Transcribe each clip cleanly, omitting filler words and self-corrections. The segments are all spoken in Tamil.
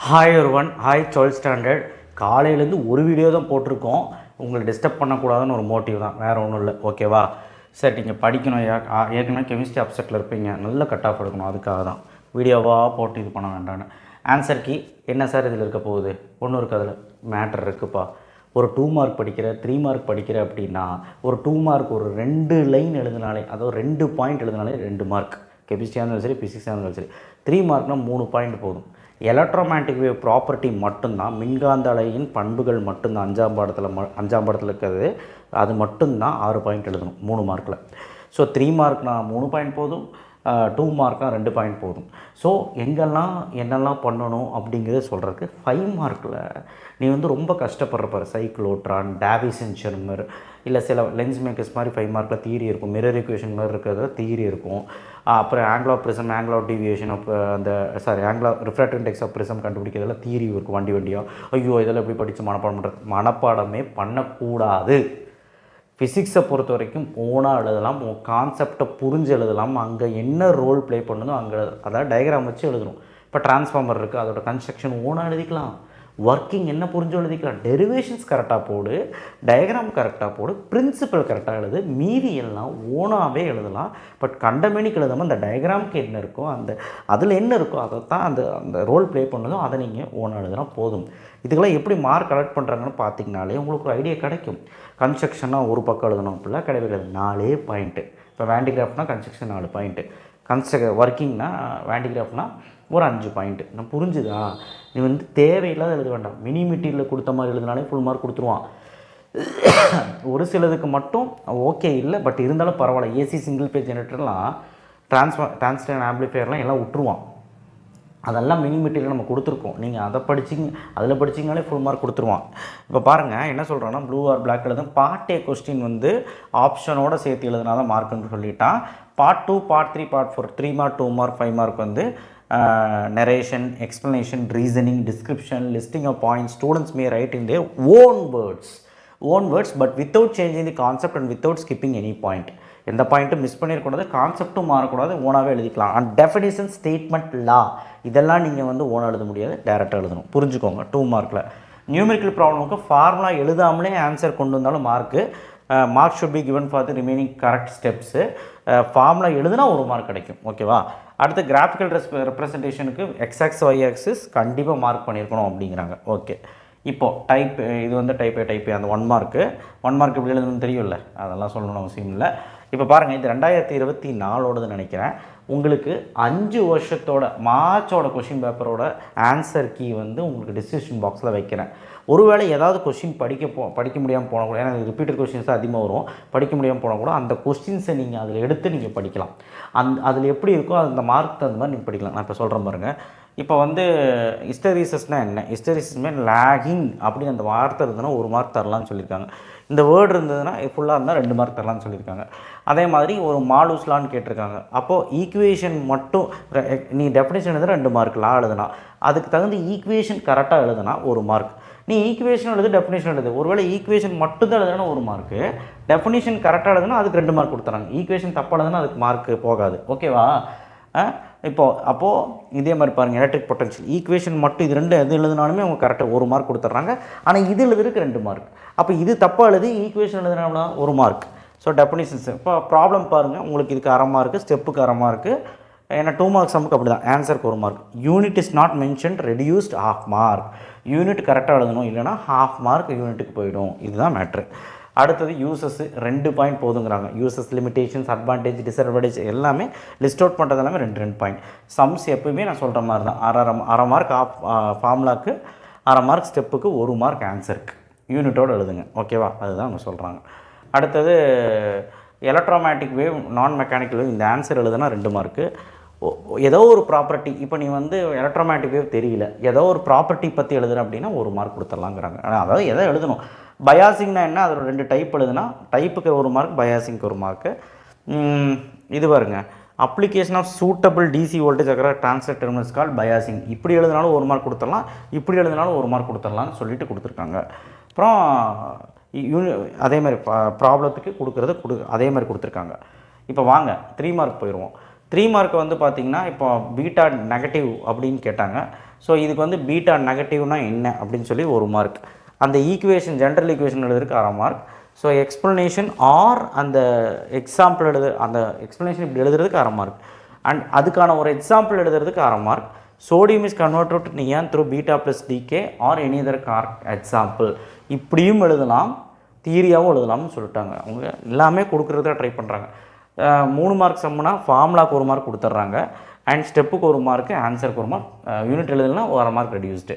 ஹாய் ஒருவன் ஹாய் 12th ஸ்டாண்டர்ட். காலையிலேருந்து ஒரு வீடியோ தான் போட்டிருக்கோம். உங்களை டிஸ்டர்ப் பண்ணக்கூடாதுன்னு ஒரு மோட்டிவ் தான், வேறு ஒன்றும் இல்லை. ஓகேவா? சரி, நீங்கள் படிக்கணும். ஏற்கனவே கெமிஸ்ட்ரி அப்செட்டில் இருப்பீங்க, நல்ல கட் ஆஃப் எடுக்கணும். அதுக்காக தான் வீடியோவாக போட்டு இது பண்ண வேண்டான்னு. ஆன்சர் கீ என்ன சார் இதில் இருக்க போகுது? ஒன்றும் இருக்குது, அதில் மேட்டர் இருக்குப்பா. ஒரு 2 மார்க் படிக்கிற 3 மார்க் படிக்கிற அப்படின்னா ஒரு 2 மார்க் ஒரு 2 லைன் எழுதினாலே, அதாவது 2 பாயிண்ட் எழுதினாலே 2 மார்க். கெமிஸ்ட்ரியாக இருந்தாலும் சரி, ஃபிசிக்ஸாக இருந்தாலும் சரி. 3 மார்க்னால் 3 பாயிண்ட் போதும். எலக்ட்ரோமேட்டிக் வேவ் ப்ராப்பர்ட்டி மட்டும்தான், மின்காந்த அலையின் பண்புகள் மட்டும்தான். அஞ்சாம் படத்தில் இருக்கிறது அது மட்டும்தான் 6 பாயிண்ட் எழுதணும் 3 மார்க்கில். ஸோ 3 மார்க்னா 3 பாயிண்ட் போதும், 2 மார்க்னா 2 பாயிண்ட் போதும். ஸோ எங்கெல்லாம் என்னெல்லாம் பண்ணணும் அப்படிங்கிறத சொல்கிறதுக்கு 5 மார்க்கில் நீ ரொம்ப கஷ்டப்படுறப்பார். சைக்ளோட்ரான், டாவிசன் ஷெர்மர், இல்லை சில லென்ஸ் மேக்கர்ஸ் மாதிரி 5 மார்க்கில் தியரி இருக்கும். மிரர் ஈக்குவேஷன் மாதிரி இருக்கிறத தியரி இருக்கும். அப்புறம் angle of prism, angle of deviation of angle of refractive index of prism கண்டுபிடிக்கிறதுல தியரி இருக்கும். வண்டியாக ஐயோ இதெல்லாம் எப்படி படித்து மனப்பாடம் பண்ணுறது? மனப்பாடமே பண்ணக்கூடாது. ஃபிசிக்ஸை பொறுத்த வரைக்கும் போனால் எழுதலாம், உங்கள் கான்செப்டை புரிஞ்சு எழுதலாம். அங்கே என்ன ரோல் ப்ளே பண்ணணும் அங்கே அதாவது டயக்ராம் வச்சு எழுதணும். இப்போ டிரான்ஸ்ஃபார்மர் இருக்குது, அதோட கன்ஸ்ட்ரக்ஷன் ஓனாக எழுதிக்கலாம். ஒர்க்கிங் என்ன புரிஞ்சு எழுதிக்கலாம். டெரிவேஷன்ஸ் கரெக்டாக போடு, டயக்ராம் கரெக்டாக போடு, பிரின்சிபல் கரெக்டாக எழுது. மீதி எல்லாம் ஓனாகவே எழுதலாம். பட் கண்டமேனிக்கு எழுதாமல் அந்த டயக்ராமுக்கு என்ன இருக்கோ, அதில் என்ன இருக்கோ அதை தான் அந்த ரோல் ப்ளே பண்ணதும் அதை நீங்கள் ஓனாக எழுதுனா போதும். இதுக்கெல்லாம் எப்படி மார்க் கலெக்ட் பண்ணுறாங்கன்னு பார்த்தீங்கனாலே உங்களுக்கு ஒரு ஐடியா கிடைக்கும். கன்ஸ்ட்ரக்ஷனாக ஒரு பக்கம் எழுதணும் அப்படிலாம் கிடையவே கிடையாது. 4 பாயிண்ட்டு. இப்போ வேண்டிகிராஃப்னா கன்ஸ்ட்ரக்ஷன் 4 பாயிண்ட்டு, ஒர்க்கிங்னா வேண்டிகிராஃப்னா ஒரு 5 பாயிண்ட்டு. நான் புரிஞ்சுதா? நீ தேவையில்லாத எழுத வேண்டாம். மினி மெட்டீரியலில் கொடுத்த மாதிரி எழுதினாலே ஃபுல் மார்க் கொடுத்துருவான். ஒரு சிலதுக்கு மட்டும் ஓகே இல்லை, பட் இருந்தாலும் பரவாயில்ல. ஏசி சிங்கிள் பேஜ் ஜெனரேட்டர்லாம் டிரான்ஸ்டன் ஆம்பிளிஃபையர்லாம் எல்லாம் விட்டுருவான். அதெல்லாம் மினி மெட்டீரியல் நம்ம கொடுத்துருக்கோம். நீங்கள் அதில் படிச்சிங்கனாலே ஃபுல் மார்க் கொடுத்துருவான். இப்போ பாருங்கள் என்ன சொல்கிறோன்னா, ப்ளூ ஆர் பிளாக் எழுதும். பார்ட் ஏ கொஸ்டின் ஆப்ஷனோடு சேர்த்து எழுதுனா தான் மார்க்குன்னு சொல்லிட்டான். Part 2, part 3, part 4 3 mark, 2 mark, 5 mark narration, explanation, reasoning, description, listing of points. Students may write in their own words but without changing the concept and without skipping any point. எந்த பாயிண்ட்டும் மிஸ் பண்ணிடக்கூடாது, கான்செப்ட்டும் மாறக்கூடாது, ஓனாகவே எழுதிக்கலாம். அண்ட் டெஃபினிஷன், ஸ்டேட்மெண்ட், லா இதெல்லாம் நீங்கள் ஓனாக எழுத முடியாது, டேரெக்டாக எழுதணும். புரிஞ்சுக்கோங்க. 2 மார்க்கில் நியூமெரிக்கல் ப்ராப்ளமுக்கு ஃபார்முலா எழுதாமலே ஆன்சர் கொண்டு வந்தாலும் mark should be given for the remaining correct steps. Formula எழுதுனா 1 மார்க் கிடைக்கும். ஓகேவா? அடுத்து கிராஃபிக்கல் ரெப்ரசன்டேஷனுக்கு எக்ஸ் ஒய் ஆக்சிஸ் கண்டிப்பாக மார்க் பண்ணியிருக்கணும் அப்படிங்கிறாங்க. ஓகே, இப்போது டைப் இது டைப் அந்த 1 மார்க்கு எப்படி எழுதணும்னு தெரியும்ல, அதெல்லாம் சொல்லணும்னு அவசியம் இல்லை. இப்போ பாருங்கள், இது 2024 நினைக்கிறேன். உங்களுக்கு 5 வருஷத்தோட மார்ச்சோட கொஷின் பேப்பரோட ஆன்சர் கீ உங்களுக்கு டிஸ்கிரிப்ஷன் பாக்ஸில் வைக்கிறேன். ஒருவேளை ஏதாவது கொஷின் படிக்க முடியாமல் போனால் கூட, ஏன்னா ரிப்பீட்டட் கொஷின்ஸ் அதிகமாக வரும், படிக்க முடியாமல் போனால் கூட அந்த கொஸ்டின்ஸை நீங்கள் அதில் எடுத்து நீங்கள் படிக்கலாம். அதில் எப்படி இருக்கோ அந்த மார்க் தகுந்த மாதிரி நீங்கள் படிக்கலாம். நான் இப்போ சொல்கிறேன் பாருங்கள். இப்போ ஹிஸ்டரிசஸ்னால் என்ன? ஹிஸ்டரிசஸ்மே லேகிங் அப்படின்னு அந்த வார்த்தை இருந்ததுன்னா 1 மார்க் தரலான்னு சொல்லியிருக்காங்க. இந்த வேர்டு இருந்ததுன்னா ஃபுல்லாக இருந்தால் 2 மார்க் தரலான்னு சொல்லியிருக்காங்க. அதே மாதிரி ஒரு மாலூஸ்லான்னு கேட்டிருக்காங்க. அப்போது ஈக்குவேஷன் மட்டும் நீ டெஃபினேஷன் எழுதுனா 2 மார்க், லா எழுதுனா அதுக்கு தகுந்த ஈக்குவேஷன் கரெக்டாக எழுதுனா 1 மார்க். நீ ஈக்குவேஷன் எழுது, டெஃபினேஷன் எழுது. ஒருவேளை ஈக்குவேஷன் மட்டும் தான் எழுதுனா 1 மார்க்கு, டெஃபினேஷன் கரெக்டாக எழுதுனா அதுக்கு 2 மார்க் கொடுத்துறாங்க. ஈக்குவேஷன் தப்பாக எழுதுனா அதுக்கு மார்க் போகாது. ஓகேவா? அப்போது இதே மாதிரி பாருங்கள், எலக்ட்ரிக் பொட்டன்ஷியல் ஈக்குவேஷன் மட்டும் இது 2 எது எழுதுனாலுமே அவங்க கரெக்டாக 1 மார்க் கொடுத்துட்றாங்க. ஆனால் இது எழுதுறதுக்கு 2 மார்க். அப்போ இது தப்பாக எழுதி ஈக்குவேஷன் எழுதுனா 1 மார்க். ஸோ டெஃபினிஷன்ஸ் இப்போ ப்ராப்ளம் பாருங்கள், உங்களுக்கு இதுக்கு 1/2 மார்க்கு, ஸ்டெப்புக்கு 1/2 மார்க்கு. ஏன்னா 2 மார்க் சம்முக்கு அப்படி தான், ஆன்சருக்கு 1 mark. Unit is not mentioned, reduced 1/2 mark. Unit கரெக்டாக எழுதணும், இல்லைனா 1/2 மார்க் யூனிட்டுக்கு போயிடும். இதுதான் மேட்ரு. அடுத்தது யூசஸ் 2 பாயிண்ட் போதுங்கிறாங்க. யூசஸ், லிமிடேஷன்ஸ், அட்வான்டேஜ், டிஸ்அட்வான்டேஜ் எல்லாமே லிஸ்ட் அவுட் பண்ணுறது எல்லாமே 2 பாயிண்ட். சம்ஸ் எப்பவுமே நான் சொல்கிற மாதிரி தான், 1/2 மார்க் ஃபார்முலாக்கு, 1/2 மார்க் ஸ்டெப்புக்கு, 1 மார்க் ஆன்சருக்கு. யூனிட்டோடு எழுதுங்க. ஓகேவா? அதுதான் அவங்க சொல்கிறாங்க. அடுத்தது எலக்ட்ரோமேட்டிக் வேவ், நான் மெக்கானிக்கல் வேவ், இந்த ஆன்சர் எழுதுனா 2 மார்க்கு. ஏதோ ஒரு ப்ராப்பர்ட்டி, இப்போ நீ எலக்ட்ரோமேட்டிக் வேவ் தெரியல, ஏதோ ஒரு ப்ராப்பர்ட்டி பற்றி எழுதுன அப்படின்னா 1 மார்க் கொடுத்துடலாங்கிறாங்க. ஆனால் அதாவது எதை எழுதணும்? பயாசிங்னா என்ன? அதோட 2 டைப் எழுதுனா டைப்புக்கு 1 மார்க், பயாசிங்க்கு 1 மார்க்கு. இது பாருங்க, application of suitable DC voltage across transfer terminals call biasing. இப்படி எழுதினாலும் 1 மார்க் கொடுத்துடலாம், இப்படி எழுதினாலும் 1 மார்க் கொடுத்துடலாம்னு சொல்லிட்டு கொடுத்துருக்காங்க. அப்புறம் அதே மாதிரி ப்ராப்ளத்துக்கு அதே மாதிரி கொடுத்துருக்காங்க. இப்போ வாங்க 3 மார்க் போயிடுவோம். 3 மார்க் பார்த்திங்கன்னா இப்போ பீட்டா நெகட்டிவ் அப்படின்னு கேட்டாங்க. ஸோ இதுக்கு வந்து பீட்டா நெகட்டிவ்னா என்ன அப்படின்னு சொல்லி 1 மார்க். அந்த ஈக்குவேஷன் ஜென்ரல் ஈக்குவேஷன் எழுதுறதுக்கு 1/2 மார்க். ஸோ எக்ஸ்ப்ளனேஷன் ஆர் அந்த எக்ஸாம்பிள் அந்த எக்ஸ்ப்ளனேஷன் இப்படி எழுதுறதுக்கு 1/2 மார்க். அண்ட் அதுக்கான ஒரு எக்ஸாம்பிள் எழுதுறதுக்கு 1/2 mark. Sodium is converted to neon through beta plus decay or any other example. இப்படியும் எழுதலாம், தியரியாகவும் எழுதலாம்னு சொல்லிட்டாங்க. அவங்க எல்லாமே கொடுக்குறத ட்ரை பண்ணுறாங்க. 3 மார்க் சம்முனா ஃபார்முலாக்கு 1 மார்க் கொடுத்துட்றாங்க. அண்ட் ஸ்டெப்புக்கு 1 மார்க்கு, ஆன்சருக்கு 1 மார்க், யூனிட் எழுதுனா 1/2 மார்க் ரெடியூஸ்டு.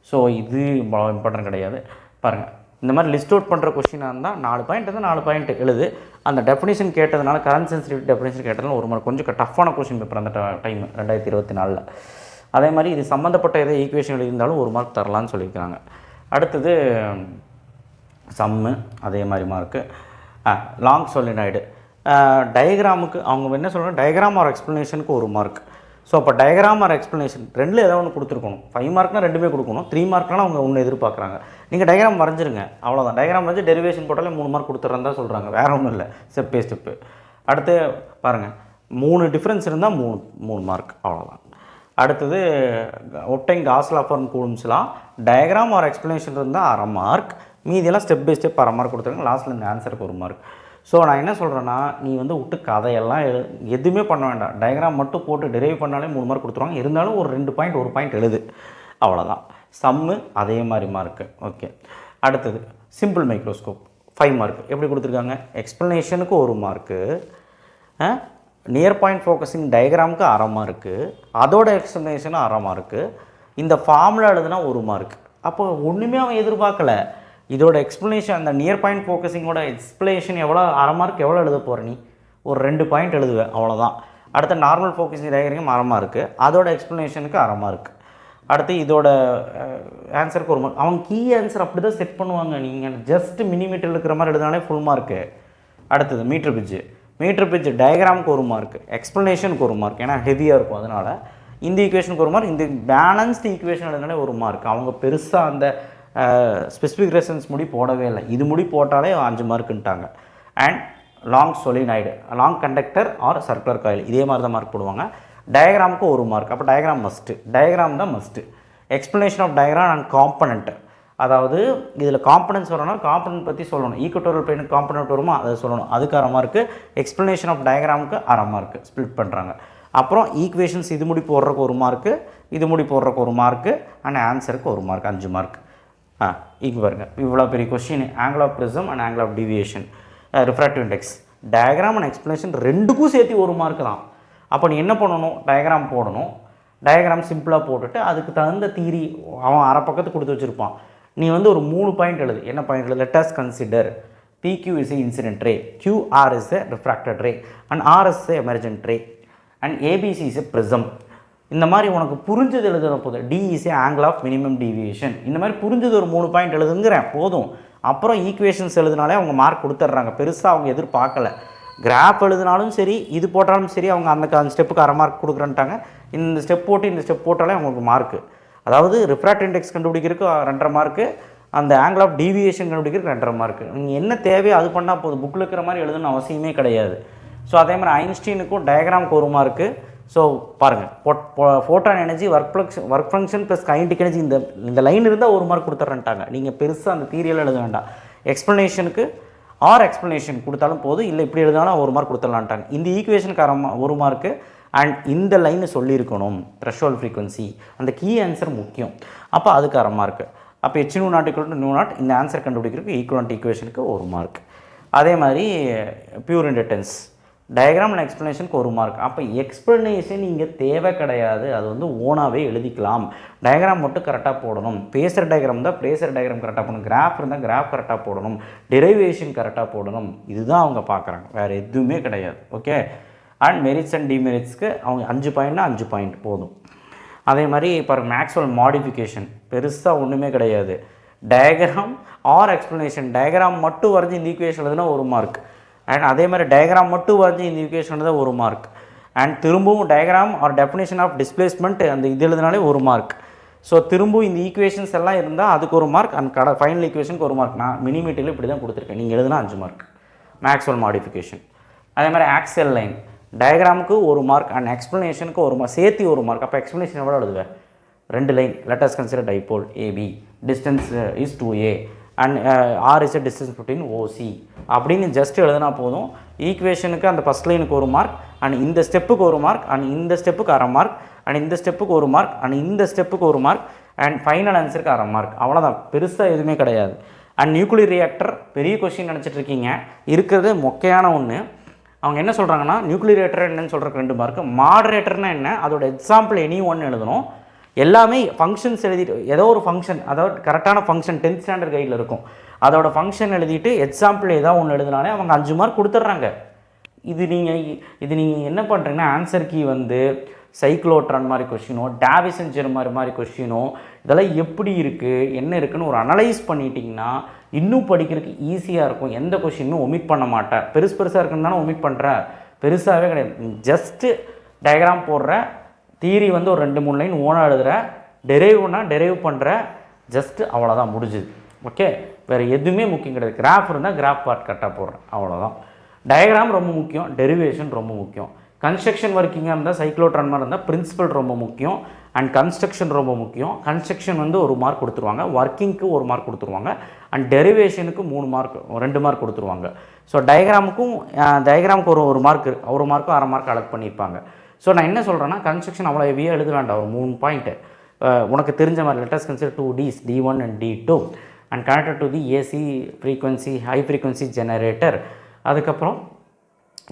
ஸோ இது இம்பார்ட்டன்ட் கிடையாது. பாருங்கள், இந்த மாதிரி லிஸ்ட் அவுட் பண்ணுற கொஸ்டினாக இருந்தால் 4 பாயிண்ட் இருந்தால் 4 பாயிண்ட் எழுது. அந்த டெஃபினேஷன் கேட்டதுனால, கரண்ட் சென்சிட்டிவிட்டி டெஃபினேஷன் கேட்டதுனால 1 மார்க். கொஞ்சம் டஃப்பான கொஸ்டின் பேப்பர் அந்த டைம் 2024. அதே மாதிரி இது சம்மந்தப்பட்ட எதோ ஈக்குவேஷன் எழுதியிருந்தாலும் 1 மார்க் தரலான்னு சொல்லியிருக்காங்க. அடுத்தது சம்மு, அதே மாதிரி மார்க்கு. லாங் சொலினாய்டு டயக்ராமுக்கு அவங்க என்ன சொல்கிறாங்க, டயக்ராம் ஆர் எக்ஸ்ப்ளனேஷனுக்கு 1 மார்க். ஸோ அப்போ டயக்ராம் ஆர் எக்ஸ்ப்ளனேஷன் ரெண்டில் ஏதாவது ஒன்று கொடுத்துருக்கணும். 5 மார்க்னால் ரெண்டுமே கொடுக்கணும். 3 மார்க்னால் அவங்க ஒன்று எதிர்பார்க்குறாங்க. நீங்கள் டயக்ராம் வரைஞ்சிருங்க, அவ்வளோதான். டயக்ராம் வரைஞ்சி டெரிவேஷன் போட்டாலே 3 மார்க் கொடுத்துட்றதா சொல்கிறாங்க. வேறு ஒன்றும் இல்லை, ஸ்டெப் பை ஸ்டெப்பு. அடுத்து பாருங்கள், 3 டிஃப்ரென்ஸ் இருந்தால் 3 மார்க், அவ்வளோதான். அடுத்தது obtain Gauss law from Coulomb's law diagram or explanation இருந்தால் 1/2 மார்க். மீதியெல்லாம் ஸ்டெப் பை ஸ்டெப் 1/2 மார்க் கொடுத்துருங்க. லாஸ்ட்டில் இந்த ஆன்சருக்கு 1 மார்க். ஸோ நான் என்ன சொல்கிறேன்னா, நீ வந்து விட்டு கதையெல்லாம் எதுவுமே பண்ண வேண்டாம். டயக்ராம் மட்டும் போட்டு டெரைவ் பண்ணாலே 3 மார்க் கொடுத்துருவாங்க. இருந்தாலும் ஒரு 2 பாயிண்ட் 1 பாயிண்ட் எழுது, அவ்வளோதான். சம்மு அதே மாதிரி மார்க்கு. ஓகே. அடுத்தது சிம்பிள் மைக்ரோஸ்கோப் 5 மார்க். எப்படி கொடுத்துருக்காங்க, எக்ஸ்ப்ளனேஷனுக்கு 1 மார்க்கு, நியர் பாயிண்ட் ஃபோக்கஸிங் டயக்ராமுக்கு 1/2 மார்க்கு, அதோட எக்ஸ்ப்ளனேஷனும் 1/2 மார்க்கு, இந்த ஃபார்முலா எழுதுனா 1 மார்க். அப்போ ஒன்றுமே அவன் எதிர்பார்க்கல. இதோட எக்ஸ்ப்ளனேஷன், அந்த நியர் பாயிண்ட் ஃபோக்கஸிங்கோட எக்ஸ்ப்ளனேஷன் எவ்வளோ, 1/2 மார்க் எவ்வளோ எழுத போகிற நீ, ஒரு 2 பாயிண்ட் எழுதுவேன், அவ்வளோதான். அடுத்த நார்மல் ஃபோக்கஸிங் டயக்ராம் 1/2 மார்க்கு, அதோட எக்ஸ்ப்ளனேஷனுக்கு 1/2 மார்க். அடுத்து இதோட ஆன்சருக்கு 1 மார்க். அவங்க கீ ஆன்சர் அப்படி தான் செட் பண்ணுவாங்க. நீங்கள் ஜஸ்ட் மினிமீட்டர் இருக்கிற மாதிரி எழுதினாலே ஃபுல் மார்க்கு. அடுத்தது மீட்டர் பிட்ஜ் டயக்ராமுக்கு 1 மார்க், எக்ஸ்ப்ளனேஷனுக்கு 1 மார்க், ஏன்னா ஹெவியாக இருக்கும் அதனால். இந்த ஈக்குவேஷனுக்கு 1 மார்க், இந்த பேலன்ஸ்டு ஈக்குவேஷன் எழுதினாலே 1 மார்க். அவங்க பெருசாக அந்த ஸ்பெசிஃபிக் ரெசன்ஸ் முடி போடவே இல்லை. இது முடி போட்டாலே 5 மார்க்குன்ட்டாங்க. And long solenoid, long conductor or circular coil, இதே மாதிரி தான் மார்க் போடுவாங்க. டயக்ராமுக்கு 1 மார்க். அப்போ டயக்ராம் மஸ்ட்டு, டயக்ராம் தான் must. Explanation of diagram and component, அதாவது இதில் காம்பனன்ட்ஸ் வரணும், காம்பனன்ட் பற்றி சொல்லணும். ஈக்குவட்டோரியல் பிளேனுக்கு காம்பனன்ட் வருமா, அதை சொல்லணும், அதுக்கு 1/2 மார்க்கு. எக்ஸ்ப்ளனேஷன் ஆஃப் டயக்ராமுக்கு 1/2 மார்க்கு ஸ்ப்ளிட் பண்ணுறாங்க. அப்புறம் ஈக்குவேஷன்ஸ் இது முடி போடுறக்கு 1 மார்க்கு, இது முடி போடுறக்கு 1 மார்க்கு, அண்ட் ஆன்சருக்கு 1 மார்க், 5 மார்க். இங்கே பாருங்கள், இவ்வளோ பெரிய question. Angle of prism and angle of deviation, refractive index, diagram and explanation ரெண்டுக்கும் சேர்த்து 1 மார்க் தான். அப்போ நீ என்ன பண்ணணும், டயக்ராம் போடணும். டயக்ராம் சிம்பிளாக போட்டுட்டு அதுக்கு தகுந்த தியரி அவன் 1/2 பக்கத்துக்கு கொடுத்து வச்சுருப்பான். நீ வந்து ஒரு 3 பாயிண்ட் எழுது. என்ன பாயிண்ட் எழுது, let us consider PQ is a incident ray, QR is a refracted ray, and R is a emergent ray, and ABC is a prism. இந்த மாதிரி உனக்கு புரிஞ்சது எழுதுன போதும். D is a angle of minimum deviation. இந்த மாதிரி புரிஞ்சது ஒரு 3 பாயிண்ட் எழுதுங்கிறேன் போதும். அப்புறம் ஈக்குவேஷன்ஸ் எழுதினாலே அவங்க மார்க் கொடுத்துட்றாங்க. பெருசாக அவங்க எதிர்பார்க்கல. கிராஃப் எழுதினாலும் சரி, இது போட்டாலும் சரி, அவங்க அந்த ஸ்டெப்புக்கு 1/2 மார்க் கொடுக்குறேன்ட்டாங்க. இந்த ஸ்டெப் போட்டு இந்த ஸ்டெப் போட்டாலே அவங்களுக்கு மார்க்கு. அதாவது ரிஃப்ராக்டிவ் இண்டெக்ஸ் கண்டுபிடிக்கிறதுக்கு 2.5 மார்க்கு, அந்த ஆங்கிள் ஆஃப் டீவியேஷன் கண்டுபிடிக்கிறதுக்கு 2.5 மார்க்கு. நீங்கள் என்ன தேவையோ அது பண்ணால் போதும். புக்கில் இருக்கிற மாதிரி எழுதணும்னு அவசியமே கிடையாது. ஸோ அதே மாதிரி ஐன்ஸ்டீனுக்கும் டயக்ராமுக்கு 1 மார்க்கு. ஸோ பாருங்கள், photon energy, work function plus kinetic energy, இந்த லைன் இருந்தால் 1 மார்க் கொடுத்துட்றேன்ட்டாங்க. நீங்கள் பெருசாக அந்த தியரியெல்லாம் எழுத வேண்டாம். எக்ஸ்ப்ளனேஷனுக்கு ஆர் எக்ஸ்ப்ளனேஷன் கொடுத்தாலும் போதும், இல்லை இப்படி எழுதினாலும் 1 மார்க் கொடுத்துடலான்ட்டாங்க. இந்த ஈக்குவேஷனுக்கு 1 மார்க்கு. அண்ட் இந்த லைனை சொல்லியிருக்கணும், த்ரெஷோல்ட் ஃப்ரீக்வன்சி, அந்த கீ ஆன்சர் முக்கியம். அப்போ அதுக்கு 1/2 மார்க்கு. அப்போ H nu naught equal to nu naught, இந்த ஆன்சர் கண்டுபிடிக்கிறதுக்கு ஈக்குவலண்ட் ஈக்குவேஷனுக்கு 1 மார்க். அதே மாதிரி பியூர் இண்டக்டன்ஸ், டயக்ராம் அண்ட் எக்ஸ்ப்ளனேஷனுக்கு 1 மார்க். அப்போ எக்ஸ்ப்ளனேஷன் இங்கே தேவை கிடையாது, அது வந்து ஓனாகவே எழுதிக்கலாம். டயக்ராம் மட்டும் கரெக்டாக போடணும். பேசர் டயக்ராம் தான் பேசர் டயக்ராம் கரெக்டாக போடணும். கிராஃப் இருந்தால் கிராஃப் கரெக்டாக போடணும். டெரிவேஷன் கரெக்டாக போடணும். இதுதான் அவங்க பார்க்குறாங்க, வேறு எதுவுமே கிடையாது. ஓகே. அண்ட் மெரிட்ஸ் அண்ட் டிமெரிட்ஸ்க்கு அவங்க 5 பாயிண்ட்னா 5 பாயிண்ட் போதும். அதே மாதிரி இப்போ மேக்ஸ்வெல் மாடிஃபிகேஷன் பெருசாக ஒன்றுமே கிடையாது. டயக்ராம் ஆர் எக்ஸ்ப்ளனேஷன், டயக்ராம் மட்டும் வரைஞ்சி இந்த ஈக்குவேஷன் எழுதுனா 1 மார்க். அண்ட் அதே மாதிரி டயக்ராம் மட்டும் வரைஞ்சி இந்த ஈக்குவேஷன் எழுதுனா 1 மார்க். அண்ட் திரும்பவும் diagram or definition of displacement அந்த இது எழுதுனாலே 1 மார்க். ஸோ திரும்பவும் இந்த ஈக்குவேஷன்ஸ் எல்லாம் இருந்தால் அதுக்கு 1 மார்க். அண்ட் ஃபைனல் ஈக்குவேஷனுக்கு 1 மார்க். நான் மினிமீட்டரில் இப்படி தான் கொடுத்துருக்கேன். நீங்கள் எழுதுனா 5 மார்க் மேக்ஸ்வெல் மாடிஃபிகேஷன். அதே மாதிரி ஆக்சியல் லைன், டயக்ராமுக்கு 1 மார்க் அண்ட் எக்ஸ்ப்ளனேஷனுக்கு 1 மார்க், சேர்த்து 1 மார்க். அப்போ எக்ஸ்ப்ளனேஷன் எவ்வளோ எழுதுவேன், ரெண்டு line, let us consider dipole AB, distance is 2a and r is a distance between OC அப்படின்னு ஜஸ்ட் எழுதினா போதும். ஈக்குவேஷனுக்கு அந்த ஃபஸ்ட் லைனுக்கு ஒரு மார்க், அண்ட் இந்த ஸ்டெப்புக்கு ஒரு மார்க், அண்ட் இந்த ஸ்டெப்புக்கு அரை மார்க், அண்ட் இந்த ஸ்டெப்புக்கு ஒரு மார்க், அண்ட் இந்த ஸ்டெப்புக்கு ஒரு மார்க், அண்ட் ஃபைனல் ஆன்சருக்கு அரை மார்க். அவ்வளோதான், பெருசாக எதுவுமே கிடையாது. அண்ட் நியூக்ளியர் ரியாக்டர் பெரிய கொஸ்டின் நினச்சிட்டு இருக்கீங்க, இருக்கிறது மொக்கையான ஒன்று. அவங்க என்ன சொல்கிறாங்கன்னா நியூக்ளியர் ரியாக்டர் என்னன்னு சொல்கிறக்கு 2 மார்க்கு, மாடரேட்டர்னா என்ன, அதோட எக்ஸாம்பிள் எனி ஒன்று எழுதணும். எல்லாமே ஃபங்க்ஷன்ஸ் எழுதிட்டு ஏதோ ஒரு ஃபங்க்ஷன், அதாவது கரெக்டான ஃபங்க்ஷன் 10th ஸ்டாண்டர்ட் கைடில் இருக்கும், அதோட ஃபங்க்ஷன் எழுதிட்டு எக்ஸாம்பிள் ஏதாவது ஒன்று எழுதினாலே அவங்க 5 மார்க் கொடுத்துட்றாங்க. இது நீங்கள் என்ன பண்ணுறீங்கன்னா ஆன்சர் கீ வந்து சைக்ளோட்ரான் மாதிரி கொஸ்டினோ, டாவிசன் ஜெர்மர் மாதிரி கொஸ்டினோ, இதெல்லாம் எப்படி இருக்குது என்ன இருக்குதுன்னு ஒரு அனலைஸ் பண்ணிட்டீங்கன்னா இன்னும் படிக்கிறதுக்கு ஈஸியாக இருக்கும். எந்த கொஸ்டினும் ஒமிட் பண்ண மாட்டேன். பெருசாக இருக்குன்னு தானே ஒமிட் பண்ணுறேன், பெருசாகவே கிடையாது. ஜஸ்ட்டு டயக்ராம் போடுற, தியரி வந்து ஒரு 2-3 லைன் ஓனாக எழுதுகிற, டெரைவ்னா டெரைவ் பண்ணுற, ஜஸ்ட்டு அவ்வளோதான், முடிஞ்சுது. ஓகே, வேறு எதுவுமே முக்கியம் கிடையாது. கிராஃப் இருந்தால் கிராஃப் பார்ட் கரெக்டாக போடுறேன், அவ்வளோதான். டயக்ராம் ரொம்ப முக்கியம், டெரிவேஷன் ரொம்ப முக்கியம். கன்ஸ்ட்ரக்ஷன் ஒர்க்கிங்காக இருந்தால் சைக்ளோட்ரான் மாதிரி இருந்தால் பிரின்சிபல் ரொம்ப முக்கியம், அண்ட் கன்ஸ்ட்ரக்ஷன் ரொம்ப முக்கியம். கன்ஸ்ட்ரக்ஷன் வந்து 1 மார்க் கொடுத்துருவாங்க, ஒர்க்கிங்க்கு 1 மார்க் கொடுத்துருவாங்க, அண்ட் டெரிவேஷனுக்கு 3 மார்க் 2 மார்க் கொடுத்துருவாங்க. ஸோ டயக்ராமுக்கு ஒரு மார்க், 1 மார்க்கும் அரை மார்க் அலக்ட் பண்ணியிருப்பாங்க. ஸோ நான் என்ன சொல்கிறேன்னா கன்ஸ்ட்ரக்ஷன் அவ்வளோ ஹெவியாக எழுத வேண்டாம், ஒரு 3 பாயிண்ட்டு உனக்கு தெரிஞ்ச மாதிரி. let us consider 2 Ds, D1 and D2 and connected to the AC frequency high frequency generator. அதுக்கப்புறம்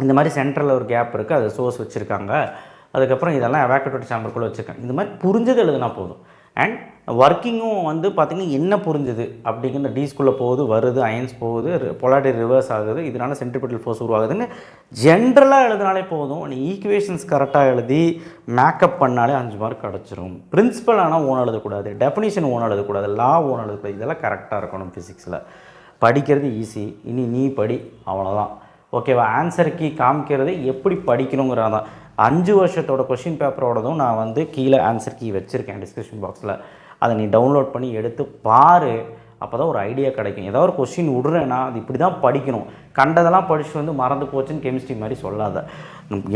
இந்த மாதிரி சென்டரில் ஒரு கேப் இருக்குது, அது சோர்ஸ் வச்சுருக்காங்க. அதுக்கப்புறம் இதெல்லாம் எவாக்குவேட்டட் சேம்பருக்குள்ளே வச்சுருக்காங்க. இந்த மாதிரி புரிஞ்சது எழுதுனா போதும். அண்ட் ஒர்க்கிங்கும் வந்து பார்த்திங்கன்னா என்ன புரிஞ்சுது அப்படிங்கிற டீஸ்குள்ளே போகுது, வருது, அயன்ஸ் போகுது, பொலாரிட்டி ரிவர்ஸ் ஆகுது, இதனால் சென்ட்ரிபிட்டல் ஃபோர்ஸ் உருவாகுதுன்னு ஜென்ரலாக எழுதினாலே போதும். நீ ஈக்குவேஷன்ஸ் கரெக்டாக எழுதி மேக்கப் பண்ணாலே 5 மார்க் கிடச்சிரும். பிரின்சிபல் ஆனால் ஓன் எழுதக்கூடாது, டெஃபினிஷன் ஓன் எழுதக்கூடாது, லா ஓன் எழுதக்கூடாது, இதெல்லாம் கரெக்டாக இருக்கணும். ஃபிசிக்ஸில் படிக்கிறது ஈஸி, இனி நீ படி, அவ்வளோதான். ஓகேவா? ஆன்சர் கீ காமிக்கிறது எப்படி படிக்கணுங்கிறதான். 5 வருஷத்தோட கொஷின் பேப்பரோடதும் நான் வந்து கீழே ஆன்சர் கீ வச்சுருக்கேன் டிஸ்கிரிப்ஷன் பாக்ஸில். அதை நீ டவுன்லோட் பண்ணி எடுத்து பாரு, அப்போ தான் ஒரு ஐடியா கிடைக்கும். ஏதாவது ஒரு கொஷின் விடுறேன்னா அது இப்படி தான் படிக்கணும், கண்டதெல்லாம் படிச்சுட்டு வந்து மறந்து போச்சுன்னு கெமிஸ்ட்ரி மாதிரி சொல்லாத.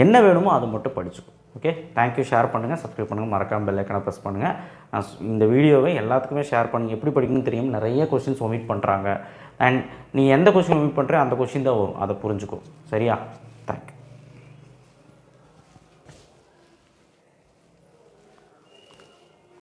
என்ன வேணுமோ அது மட்டும் படிச்சுக்கும். Okay, thank you. ஷேர் பண்ணுங்கள், சப்ஸ்கிரைப் பண்ணுங்கள், மறக்காமல் பெல் ஐக்கானை ப்ரெஸ் பண்ணுங்கள். இந்த வீடியோவை எல்லாத்துக்குமே ஷேர் பண்ணுங்கள். எப்படி படிக்கணும்னு தெரியும், நிறைய கொஷின்ஸ் ஒமிட் பண்ணுறாங்க. அண்ட் நீ எந்த கொஷின் ஒமிட் பண்ணுறியோ அந்த கொஷின் தான் வரும், அதை புரிஞ்சுக்கோ. சரியா? தேங்க்யூ.